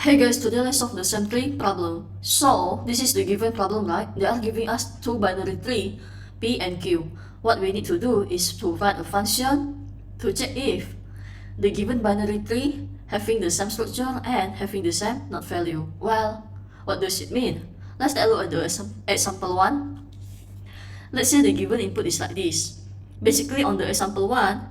Hey guys, today let's solve the same tree problem. So, this is the given problem, right? They are giving us two binary tree, P and Q. What we need to do is to write a function to check if the given binary tree having the same structure and having the same not value. Well, what does it mean? Let's take a look at the example 1. Let's say the given input is like this. Basically, on the example 1,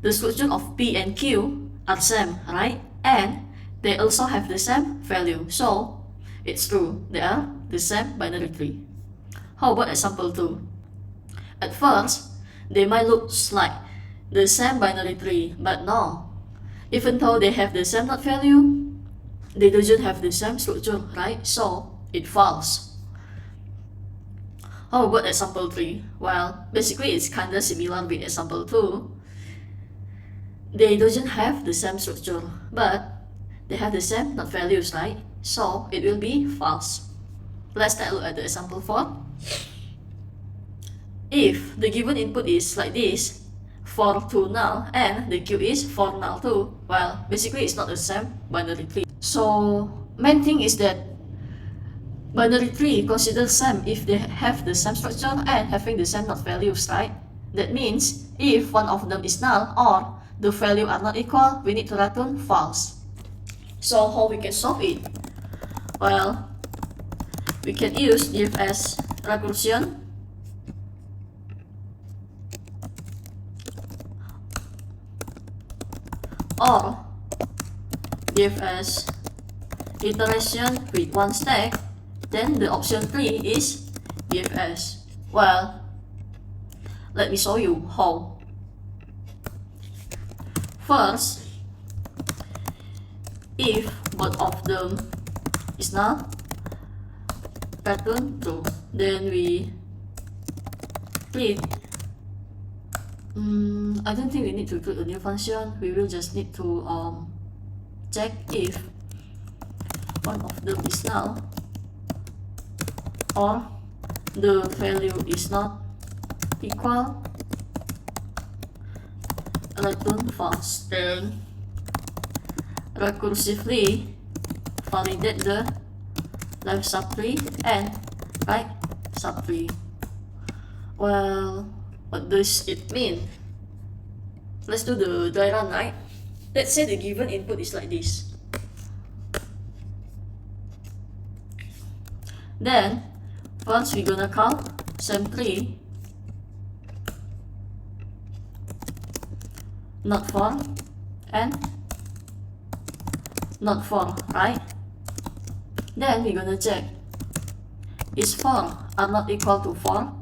the structure of P and Q are same, right? And they also have the same value, so it's true, they are the same binary tree. How about example 2? At first, they might look like the same binary tree, but no. Even though they have the same not value, they don't have the same structure, right? So it falls. How about example 3? Well, basically it's kinda similar with example 2. They don't have the same structure, but they have the same not values, right? So it will be false. Let's take a look at the example 4. If the given input is like this, for 2 null, and the Q is for null 2, well, basically it's not the same binary tree. So main thing is that binary tree considered same if they have the same structure and having the same not values, right? That means if one of them is null or the value are not equal, we need to return false. So how we can solve it? Well, we can use DFS recursion or DFS iteration with one stack. Then the option 3 is DFS. Well, let me show you how. First, if both of them is null, return true. Then we create. I don't think we need to create a new function. We will just need to check if one of them is null or the value is not equal, return false. Then recursively validate the left subtree and right subtree. Well, what does it mean? Let's do the dry run, right? Let's say the given input is like this. Then first we're gonna call same3 not for and not for, right? Then we're gonna check is 4 are not equal to 4?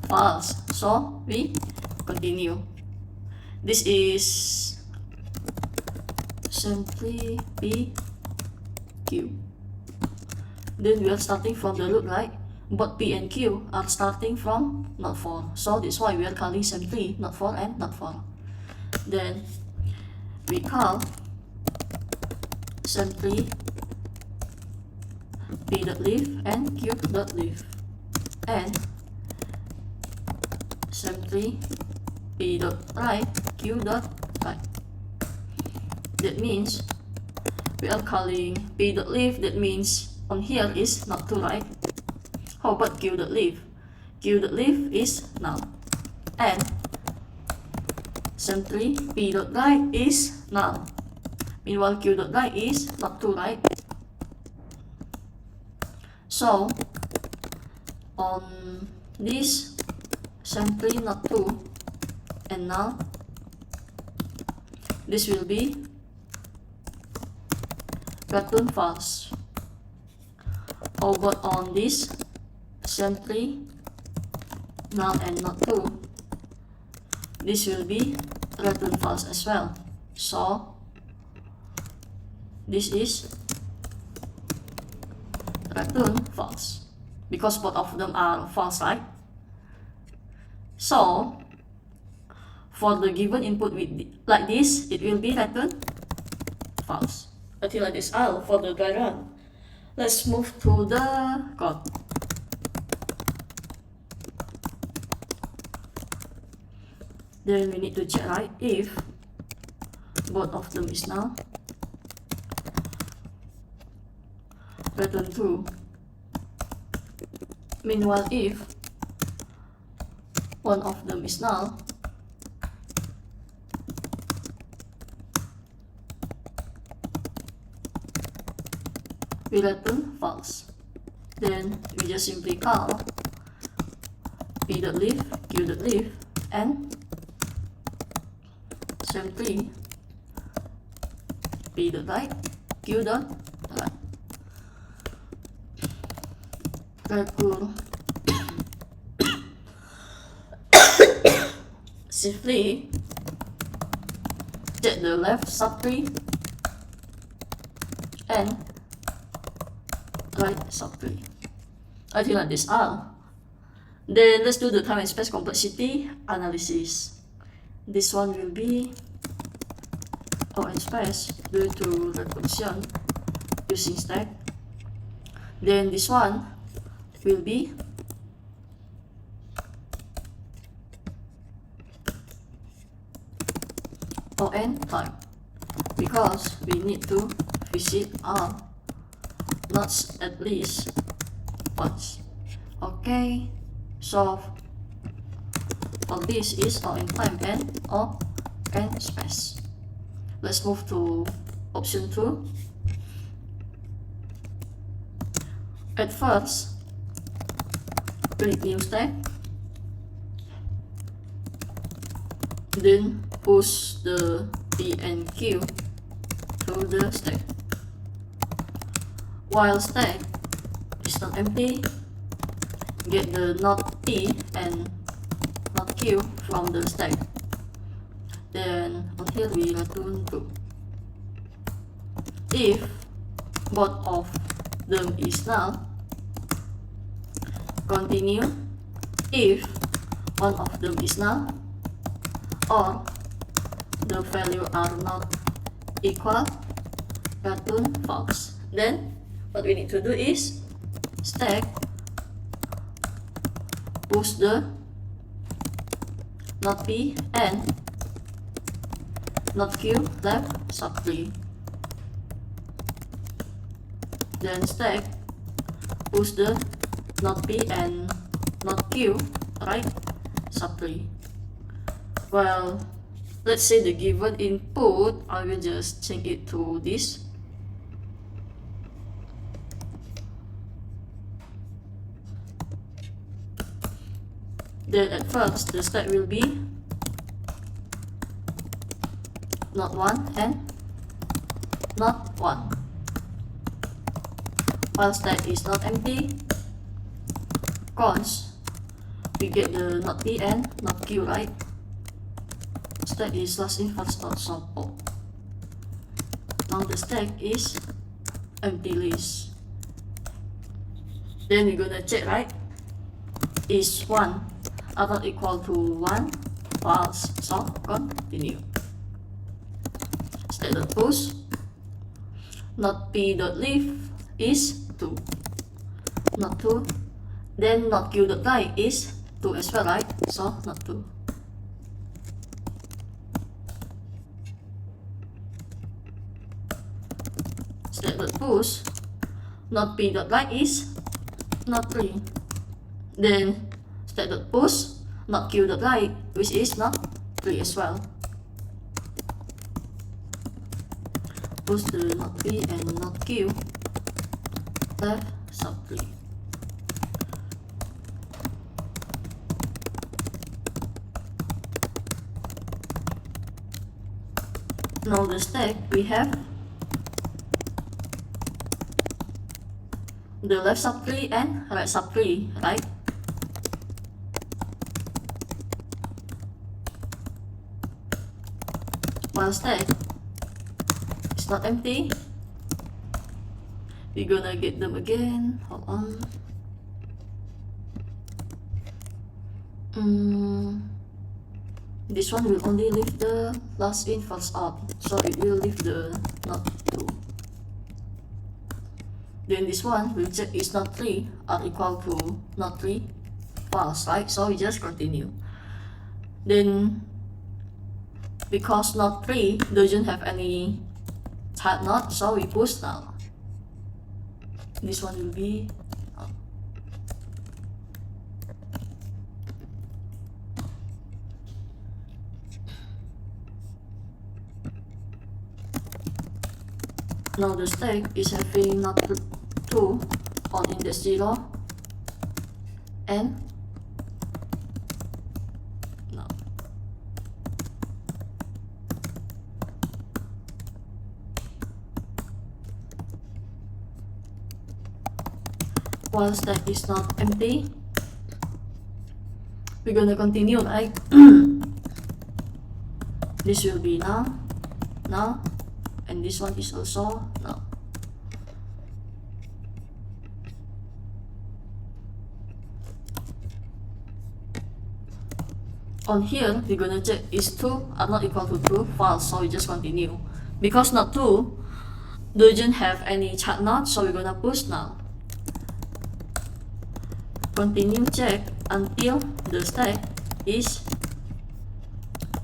False. So we continue. This is simply P Q. Then we are starting from the root, right? Both P and Q are starting from not 4. So that's why we are calling simply not 4 and not 4. Then we call simply p.leaf and q.leaf and simply p.write q.write. That means we are calling p.leaf. That means on here is not to write. How about q.leaf? Q.leaf is null and simply p.write is null. Meanwhile q.write is not to write. So on this simply not to and null, this will be return false. How about on this simply null and not to, this will be return false as well. So this is return false because both of them are false, right? So for the given input with like this, it will be return false. Until that is all for the dry run. Let's move to the code. Then we need to check, right, if both of them is null, return true. Meanwhile, if one of them is null, we return false. Then we just simply call p.leaf, q.leaf, and same3 p.write, q.write. Recursion simply check the left subtree and right subtree. I think like this all. Then let's do the time and space complexity analysis. This one will be time and space due to recursion using stack. Then this one will be on time, because we need to visit all nodes at least once. Okay, so for this is on time and on space. Let's move to option 2. At first, click new stack, then push the P and Q to the stack. While stack is not empty, get the not P and not Q from the stack. Then on here we return true. If both of them is null, continue. If one of them is null or the value are not equal, return false. Then what we need to do is stack, push the not P and not Q left subtree. Then stack, push the not P and not Q right subtree. Well, let's say the given input, I will just change it to this. Then at first the stack will be not 1 and not 1. While stack is not empty, cons, we get the not P and not Q right. Stack is last in first not support. Now the stack is empty list. Then we're gonna check, right? Is 1 are not equal to 1, false, so continue. Stack dot push, not P dot leaf is 2, not 2. Then not Q dot write is 2 as well, right? So not 2. Stack dot push, not P dot write is not 3. Then stack dot push, not Q dot write, which is not 3 as well. Push the not P and not Q left subtree. Now the stack we have the left subtree and right subtree, right? While stack is not empty, we're gonna get them again. Hold on. This one will only leave the last in first out, so it will leave the not 2. Then this one will check is not 3 are equal to not 3, false, right? So we just continue. Then because node 3 doesn't have any child node, so we push null. This one will be null. Now the stack is having node 2 on index 0 and null. While stack is not empty, we're gonna continue, right? This will be null, null, and this one is also null. On here, we're gonna check is 2 are not equal to true, false, so we just continue. Because node 2 doesn't have any child node, so we're gonna push null. Continue check until the stack is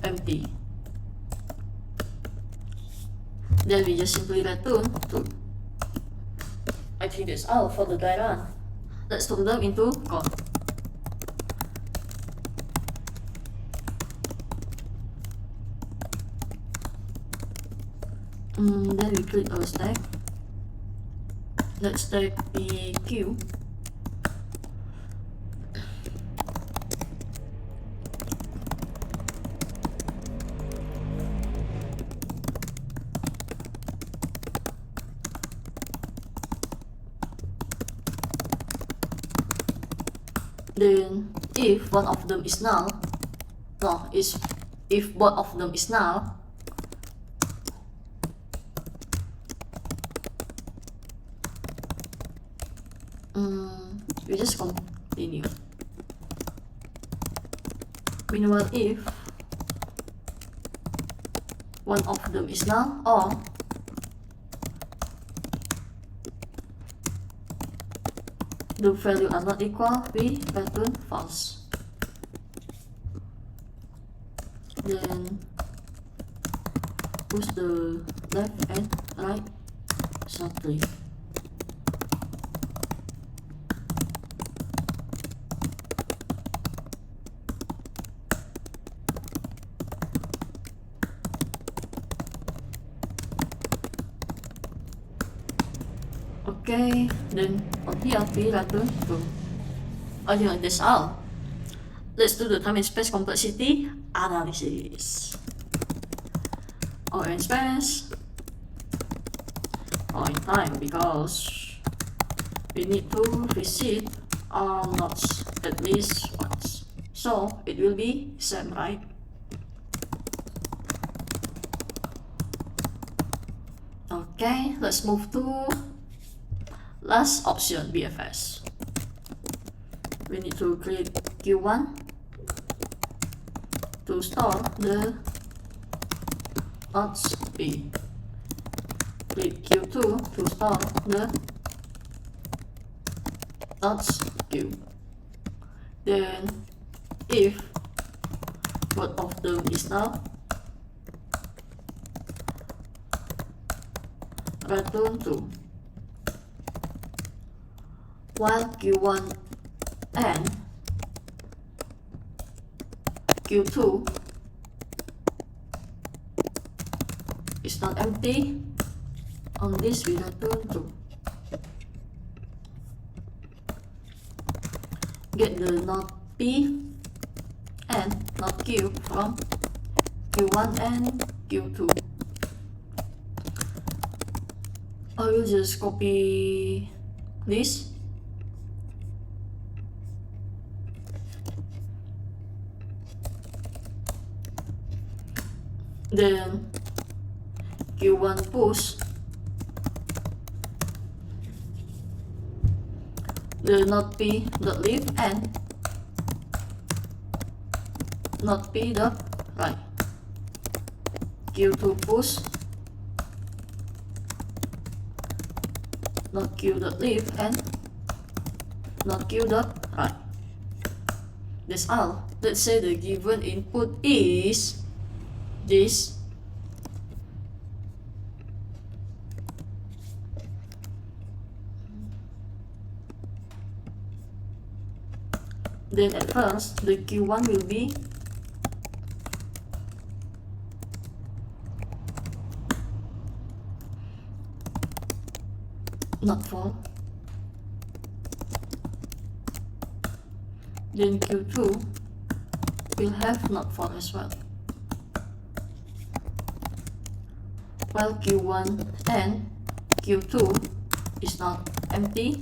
empty. Then we just simply return true. I think that's all for the dry run. Let's turn them into code. Then we create our stack. Let stack be Q. Then if one of them is null, if both of them is null, we just continue. Meanwhile, if one of them is null or the value are not equal, we return false. Then push the left and right shortly. Okay, then on here we return true. I think that's all. Let's do the time and space complexity analysis. Or in space, or in time, because we need to visit all nodes at least once. So it will be same, right? Okay, let's move to last option, BFS. We need to create Q1 to store the nodes P. Create Q2 to store the nodes Q. Then if both of them is null, return true. While Q1 and Q2 is not empty, on this we return true. Get the node P and node Q from Q1 and Q2. I will just copy this. Then Q1 push the node P dot left and node P dot right. Q2 push node Q dot left and node Q dot right. That's all. Let's say the given input is this. Then at first, the Q1 will be not for. Then Q2 will have not for as well. While Q1 and Q2 is not empty,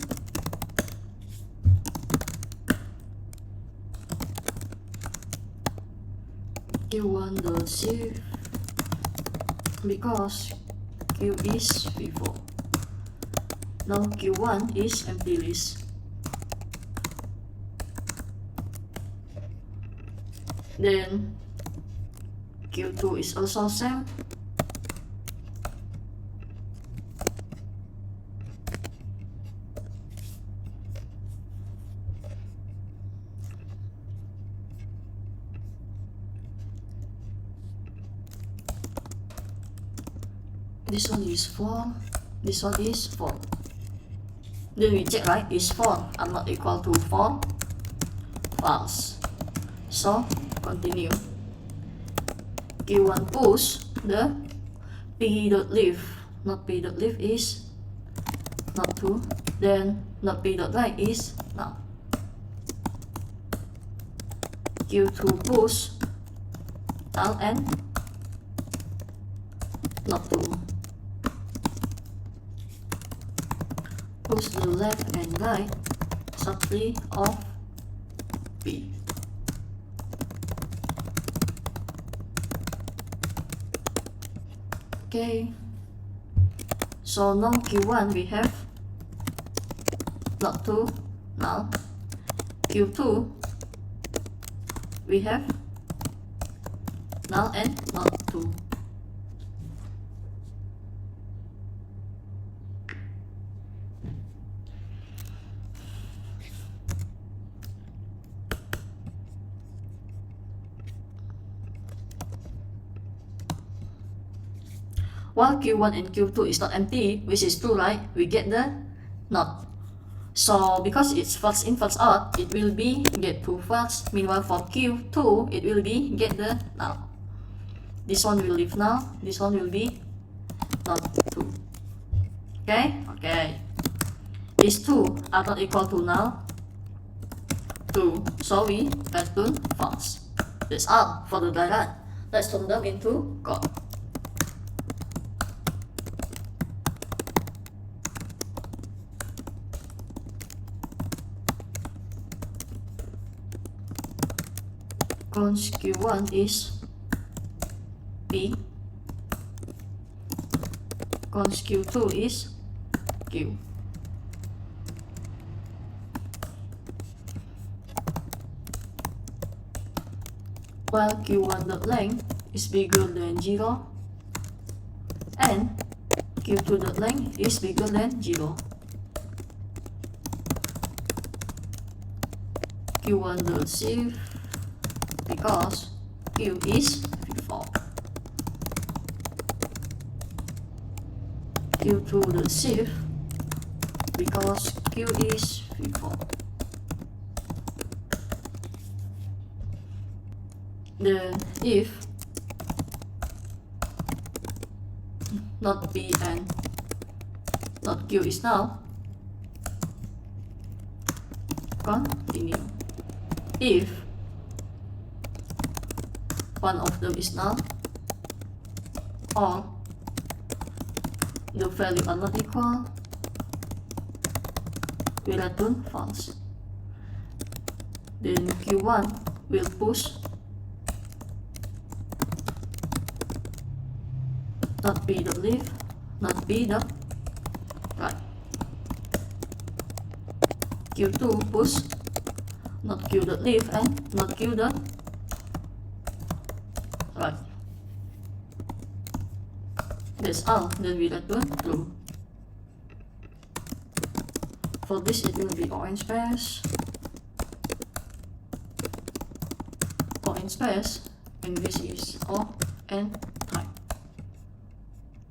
Q1 the shift because Q is before. Now Q1 is empty list. Then Q2 is also same. This one is 4, this one is 4. Then we check, right? Is 4 are not equal to 4? False. So continue. Q1 push the p.leaf, not p.leaf is not 2, then not p.right is null. Q2 push null and not 2. Push the left and right subtree of p. Okay, so now Q1 we have not 2 null. Q2 we have null and not 2. While Q1 and Q2 is not empty, which is true, right? We get the not. So because it's first in first out, it will be get 2 first. Meanwhile for Q2, it will be get the null. This one will leave null, this one will be not 2. Okay? Okay. These 2 are not equal to null 2. So we return false. That's all for the diagram. Let's turn them into code. Cons Q1 is P, cons Q2 is Q. While Q1 dot length is bigger than 0 and Q2 dot length is bigger than 0. Q1 dot shift because Q is before. Q2 the shift because Q is before. Then if not P and not Q is null, continue. If one of them is null or the value are not equal, we return false. Then Q1 will push not P dot leaf, not P dot right. Q2 push not Q dot leaf and not Q dot right. That's all. Then we return true. For this it will be orange space, and this is O and type.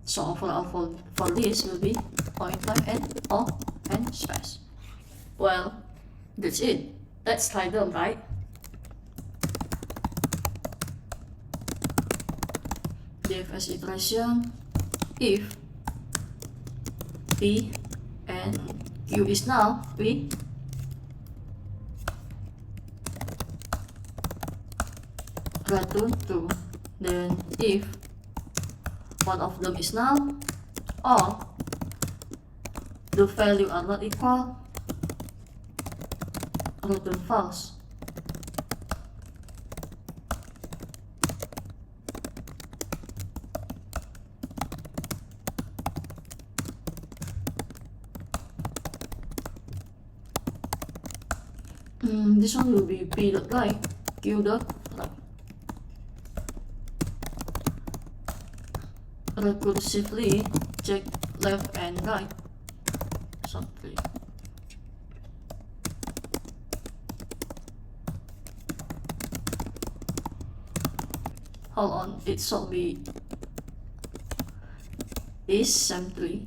So for this will be point type and all and space. Well, that's it. Let's try them, right? DFS iteration if P and Q is null, we return true. Then if one of them is null or the value are not equal, return false. This one will be P dot right, Q dot right. Recursively check left and right. Something. Hold on, it should be is simply.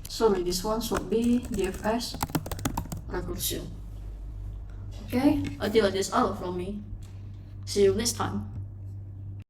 Sorry, this one should be DFS recursion. Okay, until that's all from me. See you next time.